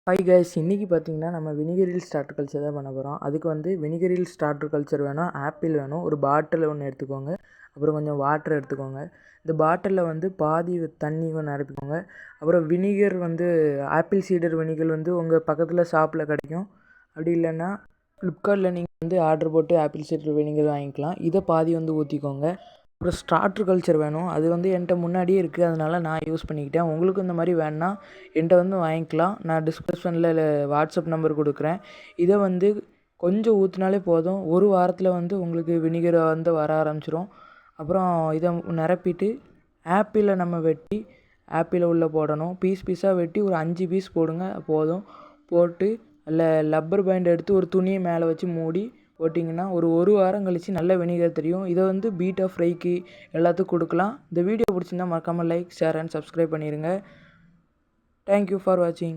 Hi guys, இன்றைக்கி பார்த்தீங்கன்னா நம்ம வினிகரில் ஸ்டார்டர் கல்ச்சர் தான் பண்ண போகிறோம். அதுக்கு வந்து வினிகரில் ஸ்டார்டர் கல்ச்சர் வேணும், ஆப்பிள் வேணும், ஒரு பாட்டில் ஒன்று எடுத்துக்கோங்க, அப்புறம் கொஞ்சம் வாட்டர் எடுத்துக்கோங்க. இந்த பாட்டிலில் வந்து பாதி தண்ணி நிரப்பிக்கோங்க. அப்புறம் வினிகர் வந்து ஆப்பிள் சீடர் வினிகர் வந்து உங்கள் பக்கத்தில் ஷாப்பில் கிடைக்கும். அப்படி இல்லைன்னா ஃப்ளிப்கார்ட்டில் நீங்கள் வந்து ஆர்டர் போட்டு ஆப்பிள் சீடர் வினிகர் வாங்கிக்கலாம். இதை பாதி வந்து ஊற்றிக்கோங்க. அப்புறம் ஸ்டார்டர் கல்ச்சர் வேணும். அது வந்து என்கிட்ட முன்னாடியே இருக்குது, அதனால் நான் யூஸ் பண்ணிக்கிட்டேன். உங்களுக்கு இந்த மாதிரி வேணுன்னா என்கிட்ட வந்து வாங்கிக்கலாம். நான் டிஸ்கிரிப்ஷனில் வாட்ஸ்அப் நம்பர் கொடுக்குறேன். இதை வந்து கொஞ்சம் ஊற்றினாலே போதும். ஒரு வாரத்தில் வந்து உங்களுக்கு வினிகரை வந்து வர ஆரம்பிச்சிரும். அப்புறம் இதை நிரப்பிட்டு ஆப்பிளை நம்ம வெட்டி ஆப்பிளை உள்ளே போடணும். பீஸாக வெட்டி ஒரு 5 பீஸ் போடுங்க போதும். போட்டு அதில் லப்பர் பேண்ட் எடுத்து ஒரு துணியை மேலே வச்சு மூடி போட்டிங்கன்னா ஒரு வாரம் கழித்து நல்ல வினிகர் தெரியும். இதை வந்து பீட்டா ஃப்ரைக்கு எல்லாத்துக்கும் கொடுக்கலாம். இந்த வீடியோ பிடிச்சிருந்தா மறக்காமல் லைக், ஷேர் அண்ட் சப்ஸ்கிரைப் பண்ணிடுங்க. தேங்க்யூ ஃபார் வாட்சிங்.